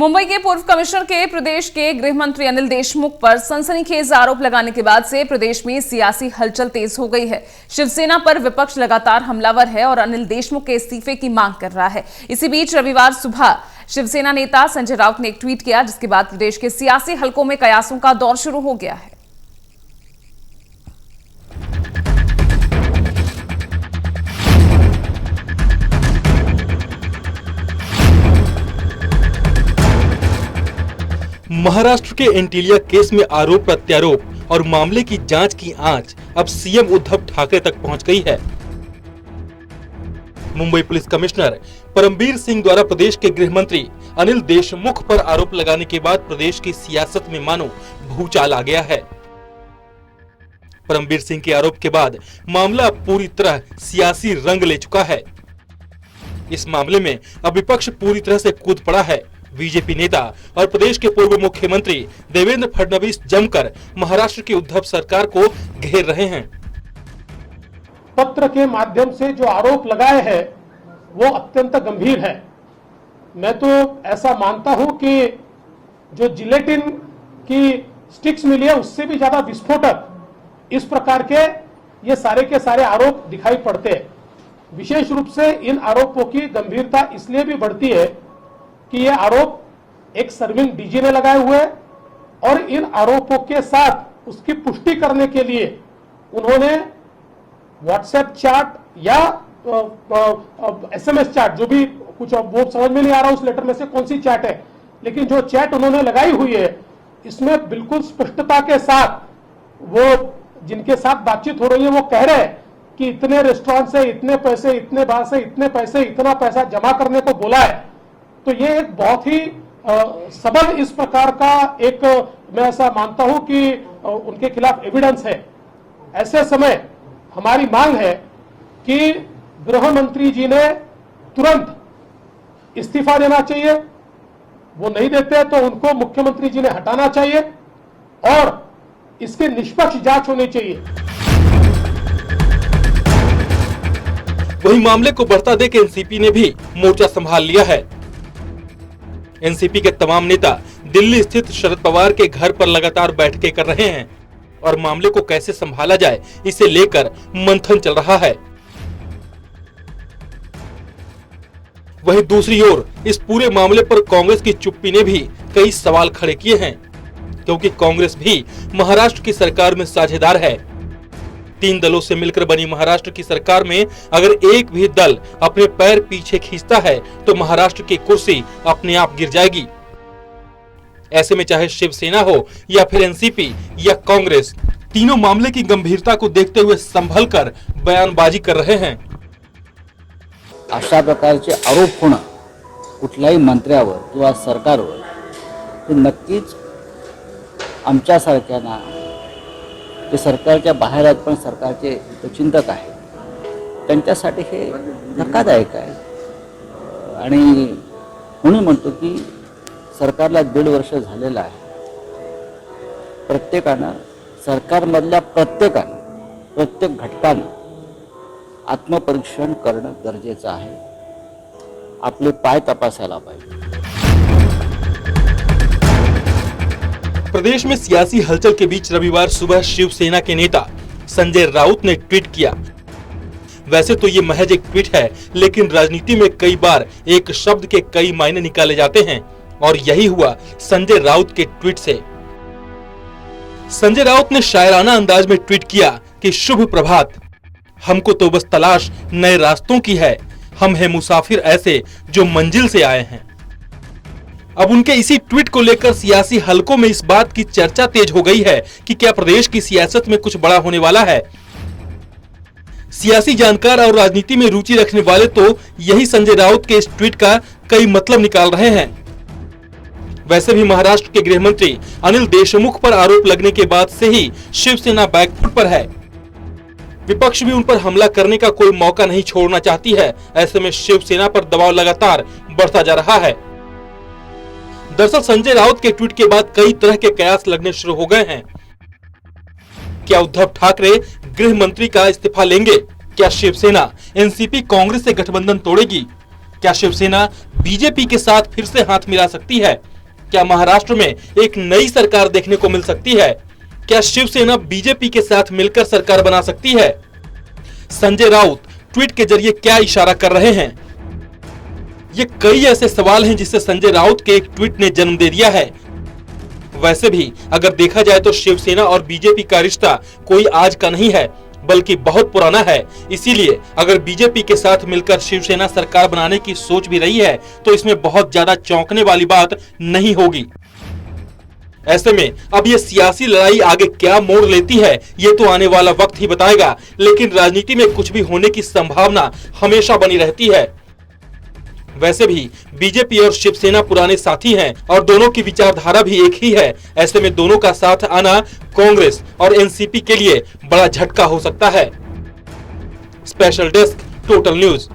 मुंबई के पूर्व कमिश्नर के प्रदेश के गृह मंत्री अनिल देशमुख पर सनसनीखेज आरोप लगाने के बाद से प्रदेश में सियासी हलचल तेज हो गई है। शिवसेना पर विपक्ष लगातार हमलावर है और अनिल देशमुख के इस्तीफे की मांग कर रहा है। इसी बीच रविवार सुबह शिवसेना नेता संजय राउत ने एक ट्वीट किया, जिसके बाद प्रदेश के सियासी हलकों में कयासों का दौर शुरू हो गया है। महाराष्ट्र के एंटीलिया केस में आरोप प्रत्यारोप और मामले की जांच की आंच अब सीएम उद्धव ठाकरे तक पहुंच गई है। मुंबई पुलिस कमिश्नर परमबीर सिंह द्वारा प्रदेश के गृह मंत्री अनिल देशमुख पर आरोप लगाने के बाद प्रदेश की सियासत में मानो भूचाल आ गया है। परमबीर सिंह के आरोप के बाद मामला पूरी तरह सियासी रंग ले चुका है। इस मामले में अब विपक्ष पूरी तरह से कूद पड़ा है। बीजेपी नेता और प्रदेश के पूर्व मुख्यमंत्री देवेंद्र फडणवीस जमकर महाराष्ट्र की उद्धव सरकार को घेर रहे हैं। पत्र के माध्यम से जो आरोप लगाए हैं वो अत्यंत गंभीर है। मैं तो ऐसा मानता हूं कि जो जिलेटिन की स्टिक्स मिली है उससे भी ज्यादा विस्फोटक इस प्रकार के ये सारे के सारे आरोप दिखाई पड़ते हैं। विशेष रूप से इन आरोपों की गंभीरता इसलिए भी बढ़ती है कि ये आरोप एक सर्विंग डीजी ने लगाए हुए और इन आरोपों के साथ उसकी पुष्टि करने के लिए उन्होंने व्हाट्सएप चैट या एसएमएस चैट, जो भी कुछ वो समझ में नहीं आ रहा उस लेटर में से कौन सी चैट है, लेकिन जो चैट उन्होंने लगाई हुई है इसमें बिल्कुल स्पष्टता के साथ वो जिनके साथ बातचीत हो रही है वो कह रहे हैं कि इतने रेस्टोरेंट से इतने पैसे, इतने बार से इतने पैसे, इतना पैसा जमा करने को बोला है। तो ये एक बहुत ही सबल इस प्रकार का एक मैं ऐसा मानता हूं कि उनके खिलाफ एविडेंस है। ऐसे समय हमारी मांग है कि गृह मंत्री जी ने तुरंत इस्तीफा देना चाहिए। वो नहीं देते तो उनको मुख्यमंत्री जी ने हटाना चाहिए और इसकी निष्पक्ष जांच होनी चाहिए। वहीं मामले को बढ़ता देख एनसीपी ने भी मोर्चा संभाल लिया है। एनसीपी के तमाम नेता दिल्ली स्थित शरद पवार के घर पर लगातार बैठकें कर रहे हैं और मामले को कैसे संभाला जाए इसे लेकर मंथन चल रहा है। वहीं दूसरी ओर इस पूरे मामले पर कांग्रेस की चुप्पी ने भी कई सवाल खड़े किए हैं, क्योंकि कांग्रेस भी महाराष्ट्र की सरकार में साझेदार है। 3 दलों से मिलकर बनी महाराष्ट्र की सरकार में अगर एक भी दल अपने पैर पीछे खींचता है तो महाराष्ट्र की कुर्सी अपने आप गिर जाएगी। ऐसे में चाहे शिवसेना हो या फिर एनसीपी या कांग्रेस, तीनों मामले की गंभीरता को देखते हुए संभल कर बयानबाजी कर रहे हैं। अशा प्रकारचे आरोप होणं कुठल्याही मंत्र्यावर किंवा सरकारवर हे नक्कीच आमच्यासारख्यांना जे सरकारच्या बाहेर आहेत पण सरकारचे हितचिंतक आहेत त्यांच्यासाठी हे धक्कादायक आहे आणि म्हणून म्हणतो की सरकारला 1.5 वर्ष झालेलं आहे। प्रत्येकानं सरकारमधल्या प्रत्येक घटकानं आत्मपरीक्षण करणं गरजेचं आहे। आपले पाय तपासायला पाहिजे। प्रदेश में सियासी हलचल के बीच रविवार सुबह शिवसेना के नेता संजय राउत ने ट्वीट किया। वैसे तो ये महज एक ट्वीट है, लेकिन राजनीति में कई बार एक शब्द के कई मायने निकाले जाते हैं और यही हुआ संजय राउत के ट्वीट से। संजय राउत ने शायराना अंदाज में ट्वीट किया कि शुभ प्रभात, हमको तो बस तलाश नए रास्तों की है, हम हैं मुसाफिर ऐसे जो मंजिल से आए हैं। अब उनके इसी ट्वीट को लेकर सियासी हलकों में इस बात की चर्चा तेज हो गई है कि क्या प्रदेश की सियासत में कुछ बड़ा होने वाला है। सियासी जानकार और राजनीति में रुचि रखने वाले तो यही संजय राउत के इस ट्वीट का कई मतलब निकाल रहे हैं। वैसे भी महाराष्ट्र के गृह मंत्री अनिल देशमुख पर आरोप लगने के बाद से ही शिवसेना बैकफुट पर है। विपक्ष भी उन पर हमला करने का कोई मौका नहीं छोड़ना चाहती है। ऐसे में शिवसेना पर दबाव लगातार बढ़ता जा रहा है। दरअसल संजय राउत के ट्वीट के बाद कई तरह के कयास लगने शुरू हो गए हैं। क्या उद्धव ठाकरे गृह मंत्री का इस्तीफा लेंगे? क्या शिवसेना एनसीपी कांग्रेस से गठबंधन तोड़ेगी? क्या शिवसेना बीजेपी के साथ फिर से हाथ मिला सकती है? क्या महाराष्ट्र में एक नई सरकार देखने को मिल सकती है? क्या शिवसेना बीजेपी के साथ मिलकर सरकार बना सकती है? संजय राउत ट्वीट के जरिए क्या इशारा कर रहे हैं? ये कई ऐसे सवाल हैं जिसे संजय राउत के एक ट्वीट ने जन्म दे दिया है। वैसे भी अगर देखा जाए तो शिवसेना और बीजेपी का रिश्ता कोई आज का नहीं है, बल्कि बहुत पुराना है। इसीलिए अगर बीजेपी के साथ मिलकर शिवसेना सरकार बनाने की सोच भी रही है तो इसमें बहुत ज्यादा चौंकने वाली बात नहीं होगी। ऐसे में अब ये सियासी लड़ाई आगे क्या मोड़ लेती है ये तो आने वाला वक्त ही बताएगा, लेकिन राजनीति में कुछ भी होने की संभावना हमेशा बनी रहती है। वैसे भी बीजेपी और शिवसेना पुराने साथी हैं और दोनों की विचारधारा भी एक ही है। ऐसे में दोनों का साथ आना कांग्रेस और एनसीपी के लिए बड़ा झटका हो सकता है। Special desk, total news.